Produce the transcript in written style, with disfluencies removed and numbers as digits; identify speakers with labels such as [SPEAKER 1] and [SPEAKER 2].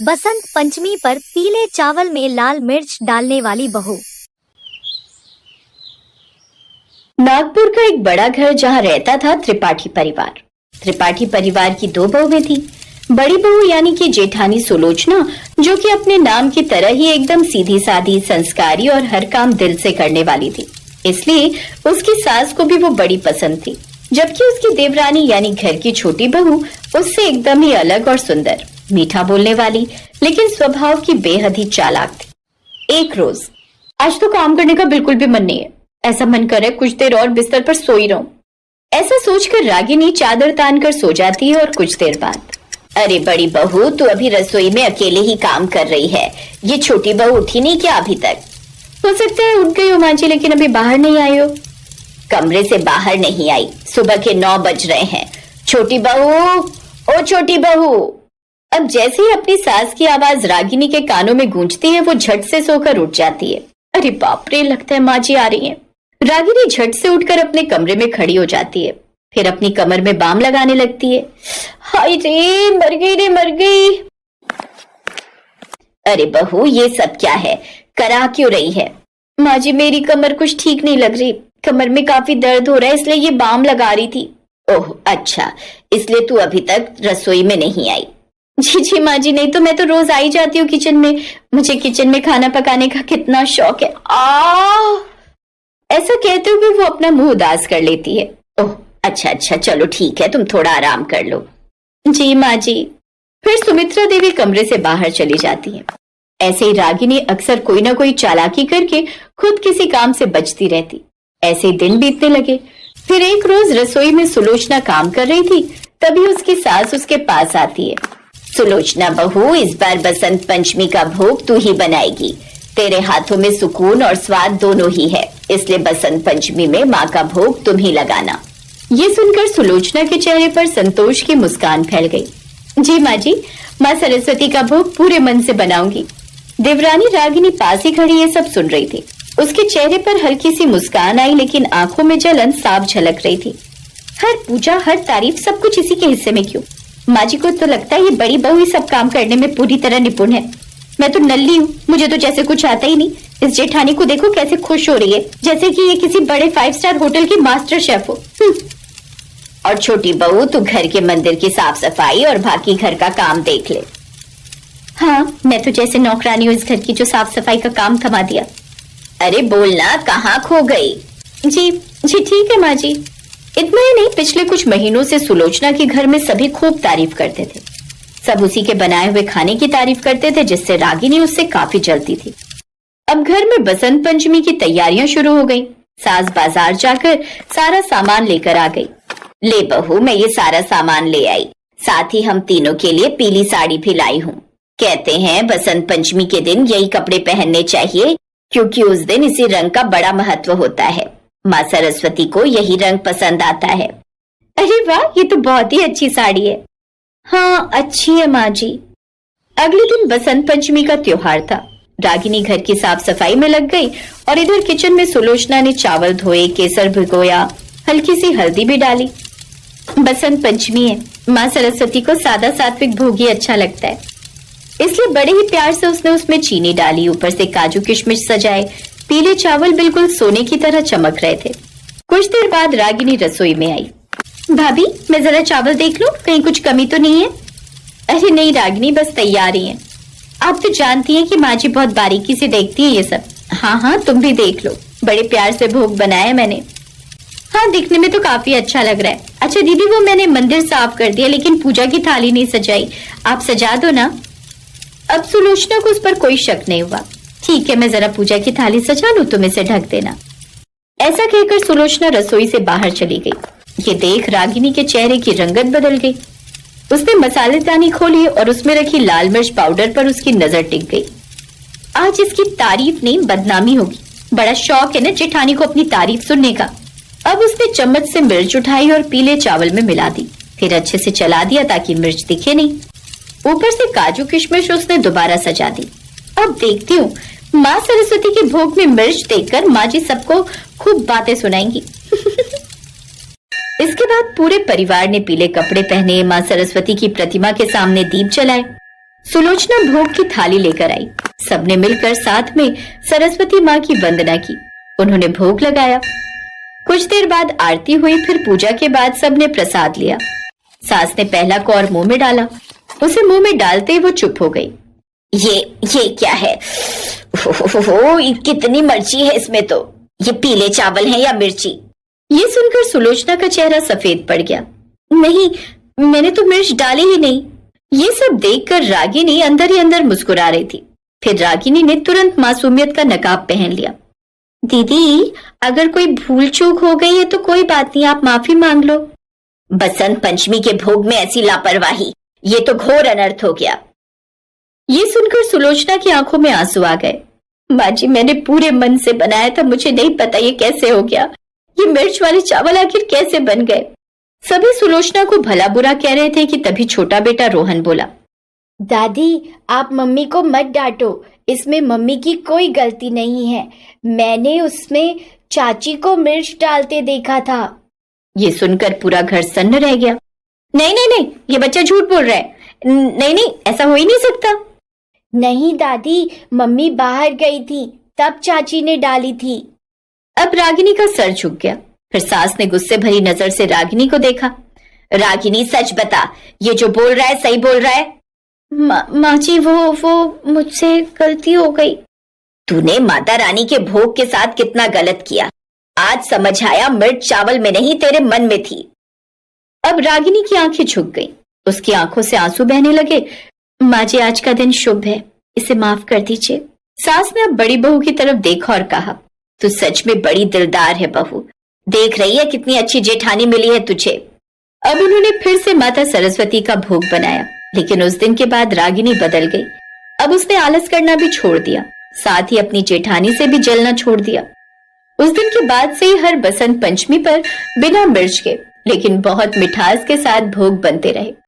[SPEAKER 1] बसंत पंचमी पर पीले चावल में लाल मिर्च डालने वाली बहू।
[SPEAKER 2] नागपुर का एक बड़ा घर जहाँ रहता था त्रिपाठी परिवार। त्रिपाठी परिवार की दो बहुएं थी। बड़ी बहू यानी कि जेठानी सुलोचना, जो कि अपने नाम की तरह ही एकदम सीधी सादी, संस्कारी और हर काम दिल से करने वाली थी, इसलिए उसकी सास को भी वो बड़ी पसंद थी। जबकि उसकी देवरानी यानी घर की छोटी बहू उससे एकदम ही अलग और सुंदर, मीठा बोलने वाली, लेकिन स्वभाव की बेहद ही चालाक थी। एक रोज, आज तो काम करने का बिल्कुल भी मन नहीं है, ऐसा मन करे कुछ देर और बिस्तर पर सोई रहूं। ऐसा सोचकर रागिनी चादर तान कर सो जाती है और कुछ देर बाद, अरे बड़ी बहू, तू अभी रसोई में अकेले ही काम कर रही है, ये छोटी बहू उठी नहीं क्या अभी तक? हो सकता है उठ गई हो माँ जी, लेकिन अभी बाहर नहीं आई हो। कमरे से बाहर नहीं आई, सुबह के 9 बज रहे हैं। छोटी बहू, ओ छोटी बहू। अब जैसे ही अपनी सास की आवाज रागिनी के कानों में गूंजती है, वो झट से सोकर उठ जाती है। अरे बाप रे, लगता है माँ जी आ रही हैं। रागिनी झट से उठकर अपने कमरे में खड़ी हो जाती है, फिर अपनी कमर में बाम लगाने लगती है। हाय रे, मर गई रे, मर गई। अरे बहू, ये सब क्या है? करा क्यों रही है? माँ जी, मेरी कमर कुछ ठीक नहीं लग रही, कमर में काफी दर्द हो रहा है, इसलिए ये बाम लगा रही थी। ओह अच्छा, इसलिए तू अभी तक रसोई में नहीं आई? जी जी माँ जी, नहीं तो मैं तो रोज आई जाती हूँ किचन में, मुझे किचन में खाना पकाने का कितना शौक है। ऐसा कहते हुए वो अपना मुंह उदास कर लेती है। ओह अच्छा अच्छा, चलो ठीक है, तुम थोड़ा आराम कर लो। जी माँ जी। फिर सुमित्रा देवी कमरे से बाहर चली जाती है। ऐसे ही रागिनी अक्सर कोई ना कोई चालाकी करके खुद किसी काम से बचती रहती। ऐसे ही दिन बीतने लगे। फिर एक रोज रसोई में सुलोचना काम कर रही थी, तभी उसकी सास उसके पास आती है। सुलोचना बहू, इस बार बसंत पंचमी का भोग तू ही बनाएगी। तेरे हाथों में सुकून और स्वाद दोनों ही है, इसलिए बसंत पंचमी में माँ का भोग तुम ही लगाना। ये सुनकर सुलोचना के चेहरे पर संतोष की मुस्कान फैल गई। जी माँ जी, माँ सरस्वती का भोग पूरे मन से बनाऊंगी। देवरानी रागिनी पास ही खड़ी ये सब सुन रही थी। उसके चेहरे पर हल्की सी मुस्कान आई, लेकिन आंखों में जलन साफ झलक रही थी। हर पूजा, हर तारीफ, सब कुछ इसी के हिस्से में क्यों? माँ जी को तो लगता है ये बड़ी बहू ही सब काम करने में पूरी तरह निपुण है। मैं तो नल्ली हूँ, मुझे तो जैसे कुछ आता ही नहीं। इस जेठानी को देखो कैसे खुश हो रही है, जैसे कि ये किसी बड़े 5 स्टार होटल की मास्टर शेफ हो। और छोटी बहू, तू घर के मंदिर की साफ सफाई और बाकी घर का काम देख ले। हाँ, मैं तो जैसे नौकरानी हूँ इस घर की, जो साफ सफाई का काम थमा दिया। अरे बोलना, कहाँ खो गई? जी जी ठीक है माँ जी। इतना ही नहीं, पिछले कुछ महीनों से सुलोचना के घर में सभी खूब तारीफ करते थे। सब उसी के बनाए हुए खाने की तारीफ करते थे, जिससे रागिनी उससे काफी जलती थी। अब घर में बसंत पंचमी की तैयारियां शुरू हो गईं। सास बाजार जाकर सारा सामान लेकर आ गई। ले बहू, मैं ये सारा सामान ले आई, साथ ही हम तीनों के लिए पीली साड़ी भी लाई हूँ। कहते हैं बसंत पंचमी के दिन यही कपड़े पहनने चाहिए, क्योंकि उस दिन इसी रंग का बड़ा महत्व होता है। माँ सरस्वती को यही रंग पसंद आता है। अरे वाह, ये तो बहुत ही अच्छी साड़ी है। हाँ अच्छी है माँ जी। अगले दिन बसंत पंचमी का त्योहार था। रागिनी घर की साफ सफाई में लग गई और इधर किचन में सुलोचना ने चावल धोए, केसर भिगोया, हल्की सी हल्दी भी डाली। बसंत पंचमी है, माँ सरस्वती को सादा सात्विक भोग ही अच्छा लगता है, इसलिए बड़े ही प्यार से उसने उसमें चीनी डाली, ऊपर से काजू किशमिश सजाए। पीले चावल बिल्कुल सोने की तरह चमक रहे थे। कुछ देर बाद रागिनी रसोई में आई। भाभी, मैं जरा चावल देख लूं, कहीं कुछ कमी तो नहीं है? अरे नहीं रागिनी, बस तैयार ही है। आप तो जानती हैं कि माँ जी बहुत बारीकी से देखती है ये सब। हाँ हाँ, तुम भी देख लो, बड़े प्यार से भोग बनाया मैंने। हाँ, दिखने में तो काफी अच्छा लग रहा है। अच्छा दीदी, वो मैंने मंदिर साफ कर दिया, लेकिन पूजा की थाली नहीं सजाई, आप सजा दो ना। अब सुलोचना को उस पर कोई शक नहीं हुआ। ठीक है, मैं जरा पूजा की थाली सजा लूं, तुम इसे ढक देना। ऐसा कहकर सुलोचना रसोई से बाहर चली गई। ये देख रागिनी के चेहरे की रंगत बदल गई। उसने मसालेदानी खोली और उसमें रखी लाल मिर्च पाउडर पर उसकी नजर टिक गई। आज इसकी तारीफ नहीं, बदनामी होगी। बड़ा शौक है ना जेठानी को अपनी तारीफ सुनने का। अब उसने चम्मच से मिर्च उठाई और पीले चावल में मिला दी, फिर अच्छे से चला दिया ताकि मिर्च दिखे नहीं। ऊपर से काजू किशमिश उसने दोबारा सजा दी। अब देखती हूँ माँ सरस्वती के भोग में मिर्च देखकर माँ जी सबको खूब बातें सुनाएंगी। इसके बाद पूरे परिवार ने पीले कपड़े पहने, माँ सरस्वती की प्रतिमा के सामने दीप जलाए। सुलोचना भोग की थाली लेकर आई। सबने मिलकर साथ में सरस्वती माँ की वंदना की। उन्होंने भोग लगाया। कुछ देर बाद आरती हुई। फिर पूजा के बाद सबने प्रसाद लिया। सास ने पहला कौर मुंह में डाला। उसे मुंह में डालते ही वो चुप हो गई। ये क्या है? हो, कितनी मिर्ची है इसमें तो। ये पीले चावल हैं या मिर्ची? ये सुनकर सुलोचना का चेहरा सफेद पड़ गया। नहीं, मैंने तो मिर्च डाली ही नहीं। ये सब देखकर रागिनी अंदर ही अंदर मुस्कुरा रही थी। फिर रागिनी ने तुरंत मासूमियत का नकाब पहन लिया। दीदी, अगर कोई भूल चूक हो गई है तो कोई बात नहीं, आप माफी मांग लो। बसंत पंचमी के भोग में ऐसी लापरवाही, ये तो घोर अनर्थ हो गया। ये सुनकर सुलोचना की आंखों में आंसू आ गए। माँ जी, मैंने पूरे मन से बनाया था, मुझे नहीं पता ये कैसे हो गया। ये मिर्च वाले चावल आखिर कैसे बन गए? सभी सुलोचना को भला बुरा कह रहे थे कि तभी छोटा बेटा रोहन बोला,
[SPEAKER 3] दादी, आप मम्मी को मत डांटो, इसमें मम्मी की कोई गलती नहीं है। मैंने उसमें चाची को मिर्च डालते देखा था।
[SPEAKER 2] ये सुनकर पूरा घर सन्न रह गया। नहीं नहीं नहीं, ये बच्चा झूठ बोल रहा है। नहीं नहीं, ऐसा हो ही नहीं सकता।
[SPEAKER 3] नहीं दादी, मम्मी बाहर गई थी, तब चाची ने डाली थी।
[SPEAKER 2] अब रागिनी का सर झुक गया। फिर सास ने गुस्से भरी नजर से रागिनी को देखा। रागिनी, सच बता, ये जो बोल रहा है सही बोल रहा है?
[SPEAKER 3] माँ जी, वो मुझसे गलती हो गई।
[SPEAKER 2] तूने माता रानी के भोग के साथ कितना गलत किया। आज समझ आया, मिर्च चावल में नहीं तेरे मन में थी। अब रागिनी की आंखें झुक गईं। उसकी आंखों से आंसू बहने लगे। माँ जी, आज का दिन शुभ है, इसे माफ कर दीजिए। सास ने अब बड़ी बहू की तरफ देखा और कहा, तू सच में बड़ी दिलदार है बहू। देख रही है कितनी अच्छी जेठानी मिली है तुझे। अब उन्होंने फिर से माता सरस्वती का भोग बनाया। लेकिन उस दिन के बाद रागिनी बदल गई। अब उसने आलस करना भी छोड़ दिया, साथ ही अपनी जेठानी से भी जलना छोड़ दिया। उस दिन के बाद से ही हर बसंत पंचमी पर बिना मिर्च के लेकिन बहुत मिठास के साथ भोग बनते रहे।